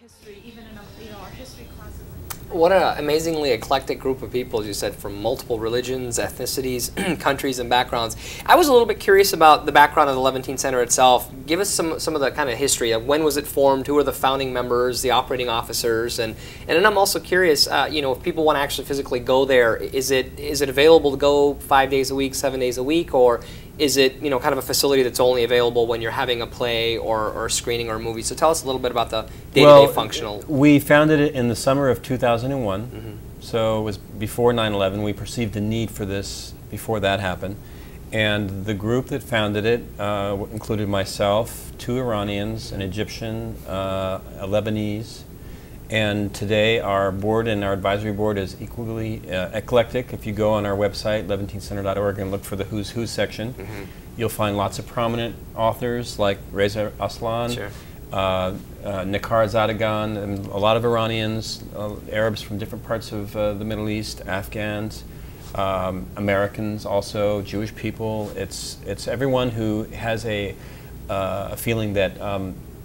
history, even in our history classes. What an amazingly eclectic group of people, as you said, from multiple religions, ethnicities, countries, and backgrounds. I was a little bit curious about the background of the Levantine Center itself. Give us some of the kind of history. When was it formed? Who are the founding members, the operating officers? And then I'm also curious, if people want to actually physically go there, is it available to go 5 days a week, 7 days a week, or is it kind of a facility that's only available when you're having a play or a screening or a movie? So tell us a little bit about the day-to-day functional. We founded it in the summer of 2001, so it was before 9/11. We perceived the need for this before that happened, and the group that founded it included myself, 2 Iranians, an Egyptian, a Lebanese. And today our board and our advisory board is equally eclectic. If you go on our website, levantinecenter.org, and look for the Who's Who section, you'll find lots of prominent authors like Reza Aslan, Nikhar Zadagan, and a lot of Iranians, Arabs from different parts of the Middle East, Afghans, Americans also, Jewish people. It's everyone who has a feeling that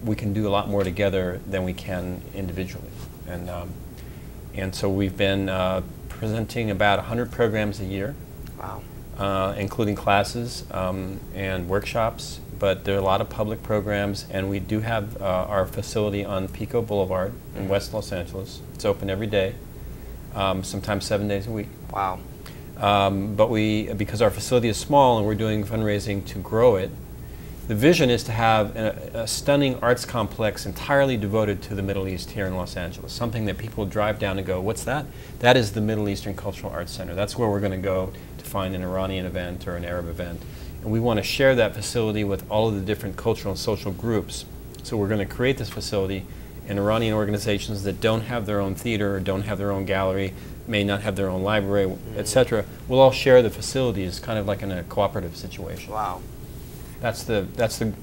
we can do a lot more together than we can individually. And so we've been presenting about 100 programs a year. Wow. Including classes and workshops, but there are a lot of public programs, and we do have our facility on Pico Boulevard in West Los Angeles. It's open every day, sometimes 7 days a week. Wow. But because our facility is small and we're doing fundraising to grow it, the vision is to have a stunning arts complex entirely devoted to the Middle East here in Los Angeles, something that people drive down and go, what's that? That is the Middle Eastern Cultural Arts Center. That's where we're going to go to find an Iranian event or an Arab event. And we want to share that facility with all of the different cultural and social groups. So we're going to create this facility, and Iranian organizations that don't have their own theater or don't have their own gallery, may not have their own library, etc., will all share the facilities, kind of like in a cooperative situation. Wow. That's the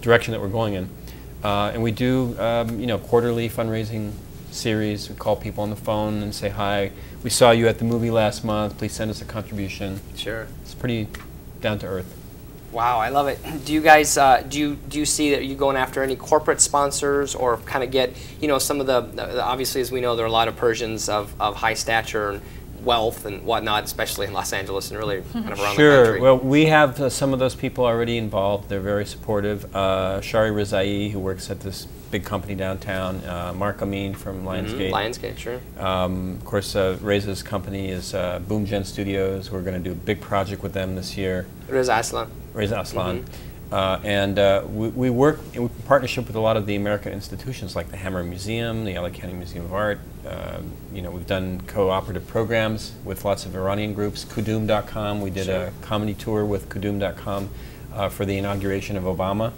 direction that we're going in, and we do quarterly fundraising series. We call people on the phone and say, hi, we saw you at the movie last month, please send us a contribution. Sure. It's pretty down to earth. Wow, I love it. Do you guys do you see that you going after any corporate sponsors, or kind of get some of the obviously, as we know, there are a lot of Persians of high stature and wealth and whatnot, especially in Los Angeles and really kind of around the country? Well, we have some of those people already involved. They're very supportive. Shari Rizai, who works at this big company downtown, Mark Amin from Lionsgate. Lionsgate, sure. Of course, Reza's company is Boom Gen Studios. We're going to do a big project with them this year. Reza Aslan. Reza Aslan. We work in partnership with a lot of the American institutions like the Hammer Museum, the LA County Museum of Art. We've done cooperative programs with lots of Iranian groups. Kudum.com, we did a comedy tour with Kudum.com for the inauguration of Obama.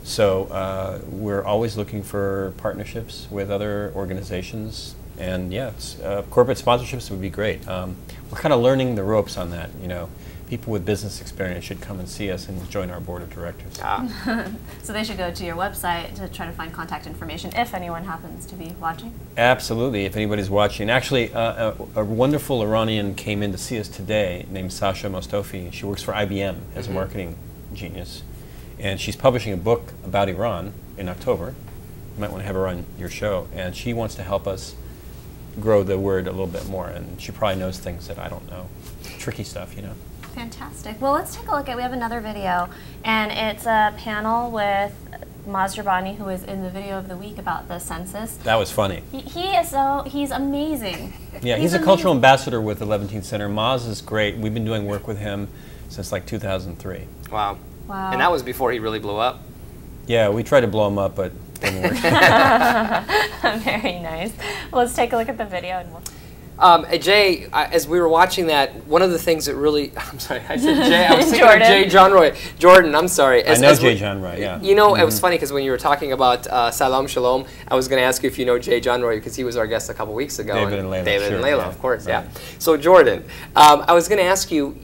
So we're always looking for partnerships with other organizations. And yeah, corporate sponsorships would be great. We're kind of learning the ropes on that, People with business experience should come and see us and join our board of directors. So they should go to your website to try to find contact information if anyone happens to be watching? Absolutely, if anybody's watching. Actually, a wonderful Iranian came in to see us today named Sasha Mostofi. She works for IBM as a marketing genius. And she's publishing a book about Iran in October. You might want to have her on your show. And she wants to help us grow the word a little bit more. And she probably knows things that I don't know. Tricky stuff, Fantastic. Well, let's take a look we have another video, and it's a panel with Maz Jabani, who is in the video of the week about the census. That was funny. He's amazing. Yeah, he's a cultural ambassador with the Levantine Center. Maz is great. We've been doing work with him since like 2003. Wow. Wow. And that was before he really blew up. Yeah, we tried to blow him up, but it didn't work. Very nice. Well, let's take a look at the video and we'll Jay, as we were watching that, one of the things that really, I'm sorry, I said Jay, I was thinking of Jay John Roy. Jordan, I'm sorry. I know Jay John Roy, yeah. It was funny because when you were talking about Salam Shalom, I was going to ask you if you know Jay John Roy because he was our guest a couple weeks ago. David and Layla. David and Layla, of course, yeah. So Jordan, I was going to ask you,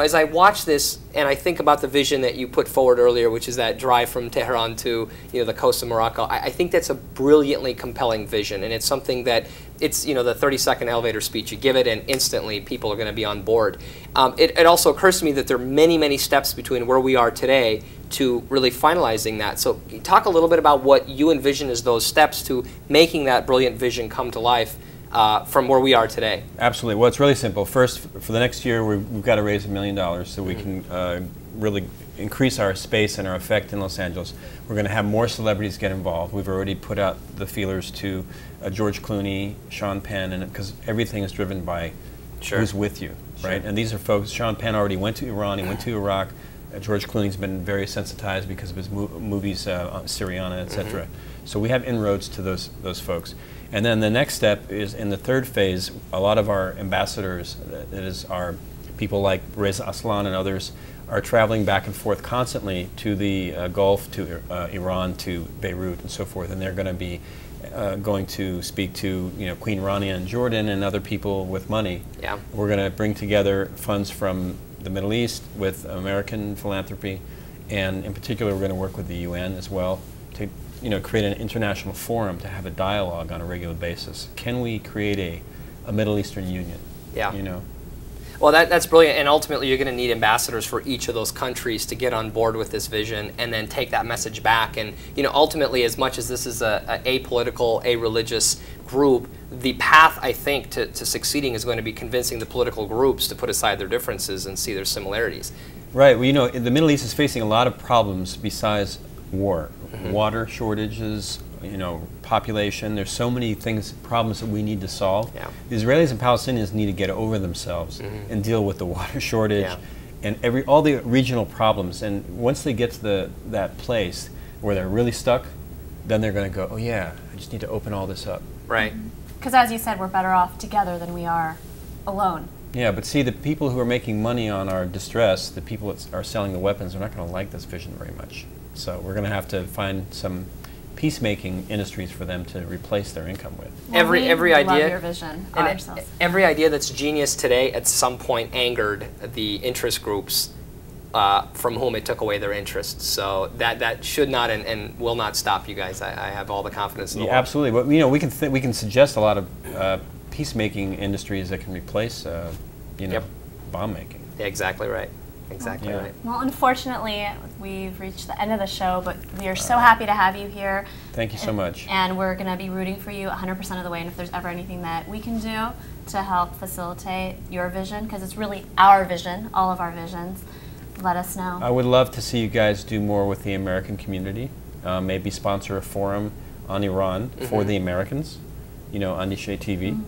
as I watch this and I think about the vision that you put forward earlier, which is that drive from Tehran to the coast of Morocco, I think that's a brilliantly compelling vision, and it's something that it's the 30-second elevator speech. You give it, and instantly people are going to be on board. It also occurs to me that there are many, many steps between where we are today to really finalizing that. So talk a little bit about what you envision as those steps to making that brilliant vision come to life from where we are today. Absolutely. Well, it's really simple. First, for the next year, we've got to raise $1 million so we can really increase our space and our effect in Los Angeles. We're going to have more celebrities get involved. We've already put out the feelers to George Clooney, Sean Penn, and because everything is driven by who's with you, right? And these are folks. Sean Penn already went to Iran. He went to Iraq. George Clooney's been very sensitized because of his movies, Syriana, etc. So we have inroads to those folks. And then the next step is in the third phase. A lot of our ambassadors, that is our people like Reza Aslan and others, are traveling back and forth constantly to the Gulf, to Iran, to Beirut, and so forth. And they're going to be going to speak to Queen Rania in Jordan and other people with money. Yeah. We're going to bring together funds from the Middle East with American philanthropy, and in particular, we're going to work with the UN as well to create an international forum to have a dialogue on a regular basis. Can we create a Middle Eastern Union? Yeah. Well, that's brilliant, and ultimately you're going to need ambassadors for each of those countries to get on board with this vision and then take that message back. And ultimately, as much as this is a apolitical, a-religious group, the path, I think, to succeeding is going to be convincing the political groups to put aside their differences and see their similarities. Right. Well, the Middle East is facing a lot of problems besides war. Water shortages, population. There's so many problems that we need to solve. Yeah. The Israelis and Palestinians need to get over themselves and deal with the water shortage and all the regional problems. And once they get to that place where they're really stuck, then they're going to go, oh yeah, I just need to open all this up. Right. Because as you said, we're better off together than we are alone. Yeah, but see, the people who are making money on our distress, the people that are selling the weapons, are not going to like this vision very much. So we're going to have to find some peacemaking industries for them to replace their income with. Well, every idea, love your vision, every idea that's genius today at some point angered the interest groups from whom it took away their interests. So that should not and will not stop you guys. I have all the confidence in the world. Absolutely. But we can suggest a lot of peacemaking industries that can replace bomb making. Yeah, exactly right. Exactly right. Well, unfortunately, we've reached the end of the show, but we are so happy to have you here. Thank you so much. And we're going to be rooting for you 100% of the way, and if there's ever anything that we can do to help facilitate your vision, because it's really our vision, all of our visions, let us know. I would love to see you guys do more with the American community, maybe sponsor a forum on Iran for the Americans, Andisheh TV.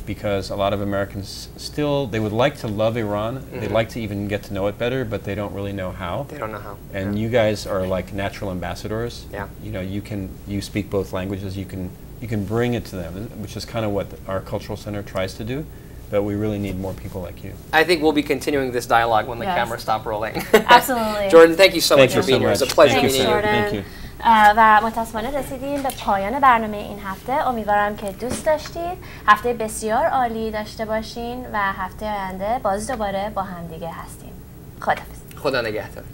Because a lot of Americans they would like to love Iran. They'd like to even get to know it better, but they don't really know how. They don't know how. And you guys are like natural ambassadors. Yeah. You speak both languages. You can bring it to them, which is kind of what our cultural center tries to do. But we really need more people like you. I think we'll be continuing this dialogue when the cameras stop rolling. Absolutely. Jordan, thank you so much for being here. It's a pleasure meeting you. Thank you. و متاسفانه رسیدیم به پایان برنامه این هفته. امیدوارم که دوست داشتید. هفته بسیار عالی داشته باشین و هفته آینده باز دوباره با هم دیگه هستیم. خداحافظ. خدا نگهدار.